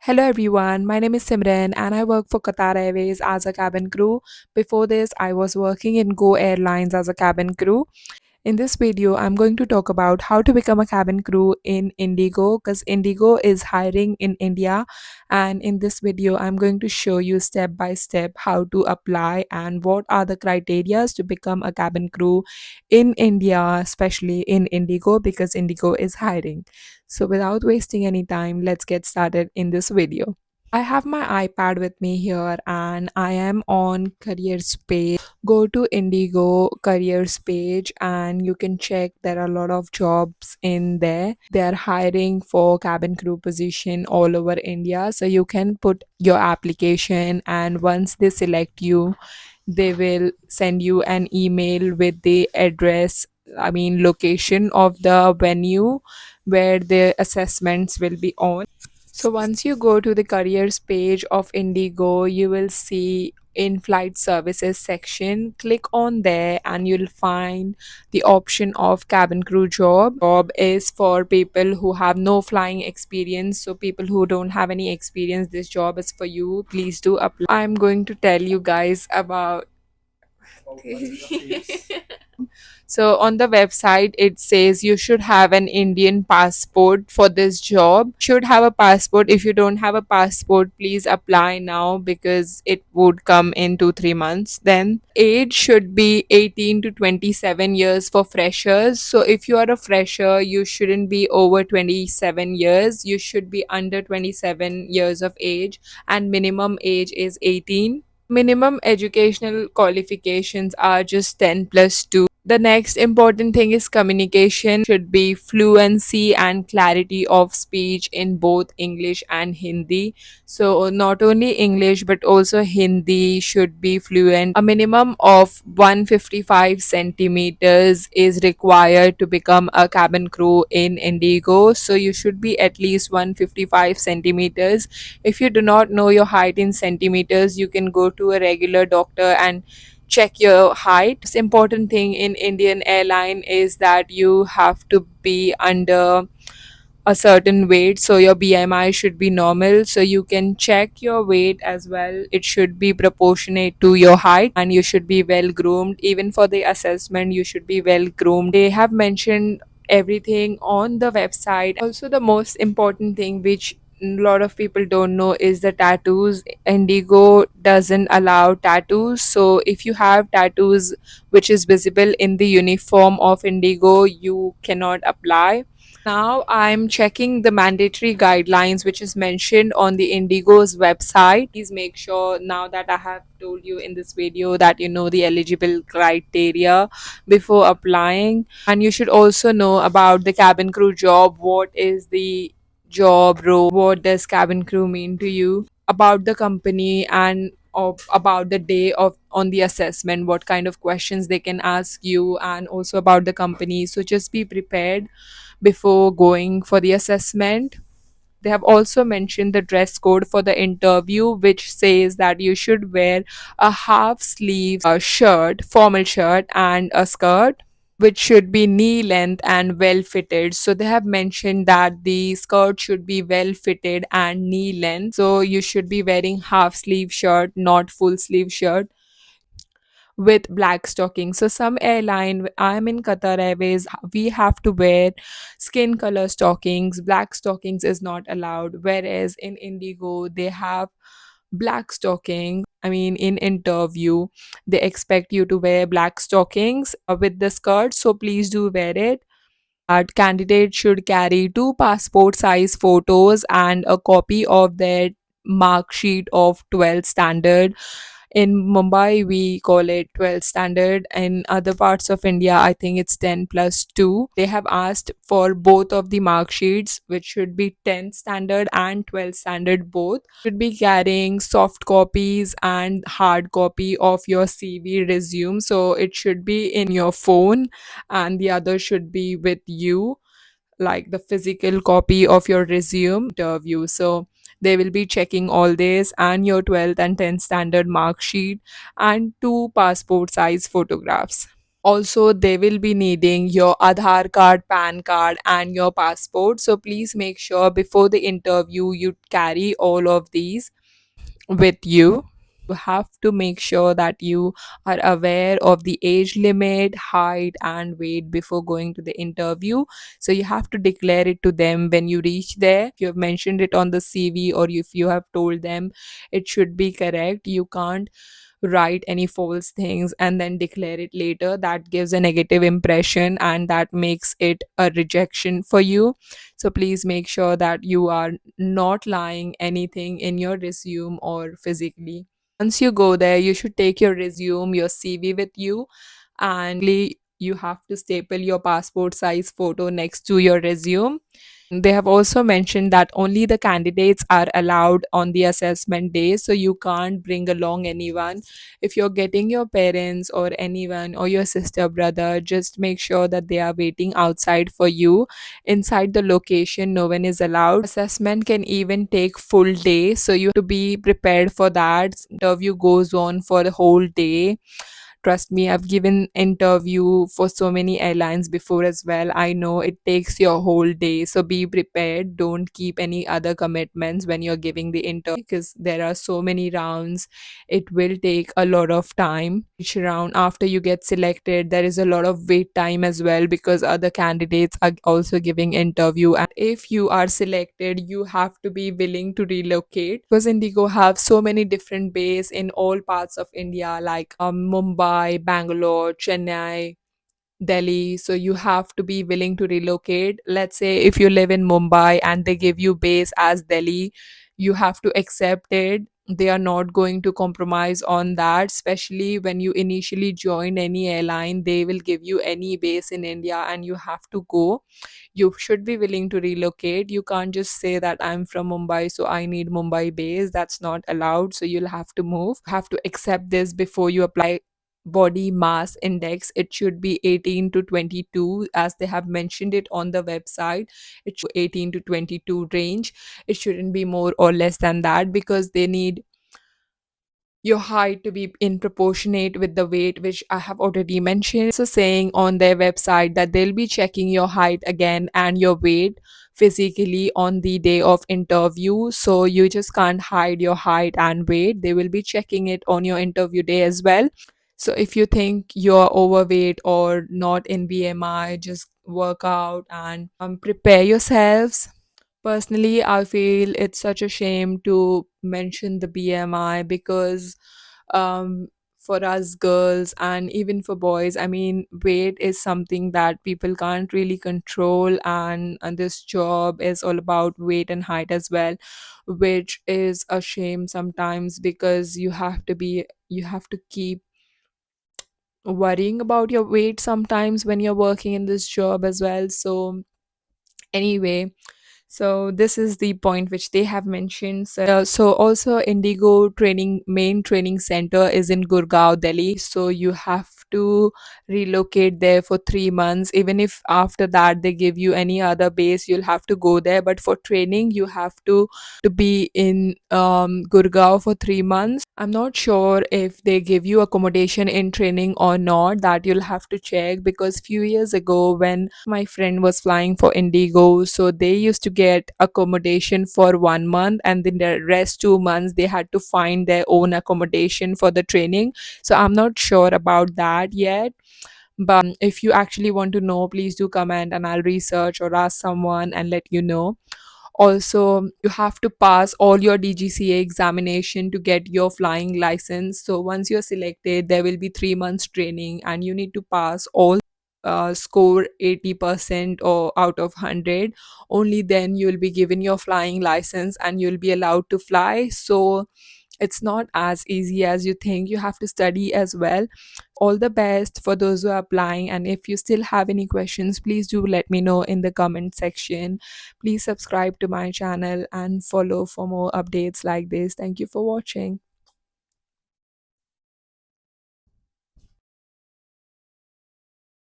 Hello everyone, my name is Simran and I work for Qatar Airways as a cabin crew. Before this, I was working in Go Airlines as a cabin crew. In this video, I'm going to talk about how to become a cabin crew in IndiGo because IndiGo is hiring in India. And in this video, I'm going to show you step by step how to apply and what are the criterias to become a cabin crew in India, especially in IndiGo because IndiGo is hiring. So without wasting any time, let's get started in this video. I have my iPad with me here and I am on careers page. Go to Indigo careers page and you can check there are a lot of jobs in there. They are hiring for cabin crew position all over India. So you can put your application and once they select you, they will send you an email with the address, location of the venue where the assessments will be on. So once you go to the careers page of Indigo, you will see in flight services section. Click on there and you'll find the option of cabin crew job. Job is for people who have no flying experience. So people who don't have any experience, this job is for you. Please do apply. I'm going to tell you guys about So on the website, it says you should have an Indian passport for this job. Should have a passport. If you don't have a passport, please apply now because it would come in 2 3 months. Then age should be 18 to 27 years for freshers. So if you are a fresher, you shouldn't be over 27 years. You should be under 27 years of age, and minimum age is 18. Minimum educational qualifications are just 10 plus 2. The next important thing is communication should be fluency and clarity of speech in both English and Hindi. So not only English but also Hindi should be fluent. A minimum of 155 centimeters is required to become a cabin crew in Indigo. So you should be at least 155 centimeters. If you do not know your height in centimeters, you can go to a regular doctor and check your height. Most important thing in Indian airline is that you have to be under a certain weight, so your BMI should be normal. So you can check your weight as well. It should be proportionate to your height and you should be well groomed. Even for the assessment, you should be well groomed. They have mentioned everything on the website. Also, the most important thing which a lot of people don't know is the tattoos. Indigo doesn't allow tattoos, so if you have tattoos which is visible in the uniform of Indigo, you cannot apply. Now I'm checking the mandatory guidelines which is mentioned on the Indigo's website. Please make sure now that I have told you in this video that you know the eligible criteria before applying. And you should also know about the cabin crew job. What is the job role? What does cabin crew mean to you? About the company and about the day of on the assessment, what kind of questions they can ask you, and also about the company. So just be prepared before going for the assessment. They have also mentioned the dress code for the interview, which says that you should wear a half sleeve shirt, formal shirt, and a skirt, which should be knee length and well fitted. So they have mentioned that the skirt should be well fitted and knee length. So you should be wearing half sleeve shirt, not full sleeve shirt with black stockings. So some airline, I'm in Qatar Airways, we have to wear skin color stockings. Black stockings is not allowed. Whereas in Indigo, they have black stockings. In interview, they expect you to wear black stockings with the skirt. So please do wear it. That candidate should carry two passport size photos and a copy of their mark sheet of 12 standard. In Mumbai, we call it 12 standard. In other parts of India, I think it's 10 plus 2. They have asked for both of the mark sheets, which should be 10 standard and 12 standard both. Should be carrying soft copies and hard copy of your CV resume. So it should be in your phone and the other should be with you, like the physical copy of your resume interview. So they will be checking all this and your 12th and 10th standard mark sheet and two passport size photographs. Also, they will be needing your Aadhaar card, PAN card, and your passport. So please make sure before the interview you carry all of these with you. You have to make sure that you are aware of the age limit, height, and weight before going to the interview. So you have to declare it to them when you reach there. If you have mentioned it on the CV or if you have told them, it should be correct. You can't write any false things and then declare it later. That gives a negative impression and that makes it a rejection for you. So please make sure that you are not lying anything in your resume or physically. Once you go there, you should take your resume, your CV with you, and you have to staple your passport size photo next to your resume. They have also mentioned that only the candidates are allowed on the assessment day, so you can't bring along anyone. If you're getting your parents or anyone or your sister, brother, just make sure that they are waiting outside for you. Inside the location, no one is allowed. Assessment can even take full day, so you have to be prepared for that. Interview goes on for the whole day. Trust me, I've given interview for so many airlines before as well. I know it takes your whole day. So be prepared. Don't keep any other commitments when you're giving the interview because there are so many rounds. It will take a lot of time. Each round after you get selected, there is a lot of wait time as well because other candidates are also giving interview. And if you are selected, you have to be willing to relocate because Indigo have so many different bases in all parts of India like Mumbai, Bangalore, Chennai, Delhi. So you have to be willing to relocate. Let's say if you live in Mumbai and they give you base as Delhi, you have to accept it. They are not going to compromise on that, especially when you initially join any airline. They will give you any base in India and you have to go. You should be willing to relocate. You can't just say that I'm from Mumbai, so I need Mumbai base. That's not allowed. So you'll have to move. Have to accept this before you apply. Body mass index, it should be 18 to 22 as they have mentioned it on the website. It should 18 to 22 range. It shouldn't be more or less than that because they need your height to be in proportionate with the weight, which I have already mentioned. So saying on their website that they'll be checking your height again and your weight physically on the day of interview. So you just can't hide your height and weight. They will be checking it on your interview day as well. So if you think you're overweight or not in BMI, just work out and prepare yourselves. Personally, I feel it's such a shame to mention the BMI because um, for us girls and even for boys, I mean, weight is something that people can't really control, and this job is all about weight and height as well, which is a shame sometimes because you have to keep worrying about your weight sometimes when you're working in this job as well. So, anyway, so this is the point which they have mentioned. So also Indigo training main training center is in Gurgaon, Delhi. So you have to relocate there for 3 months. Even if after that they give you any other base, you'll have to go there. But for training, you have to be in Gurgaon for 3 months. I'm not sure if they give you accommodation in training or not. That you'll have to check because few years ago when my friend was flying for Indigo, so they used to get accommodation for 1 month and then the rest 2 months they had to find their own accommodation for the training. So I'm not sure about that yet. But if you actually want to know, please do comment and I'll research or ask someone and let you know. Also, you have to pass all your DGCA examination to get your flying license. So once you're selected, there will be 3 months training and you need to pass all score 80% or out of 100. Only then you'll be given your flying license and you'll be allowed to fly. So it's not as easy as you think. You have to study as well. All the best for those who are applying, and if you still have any questions, please do let me know in the comment section. Please subscribe to my channel and follow for more updates like this. Thank you for watching.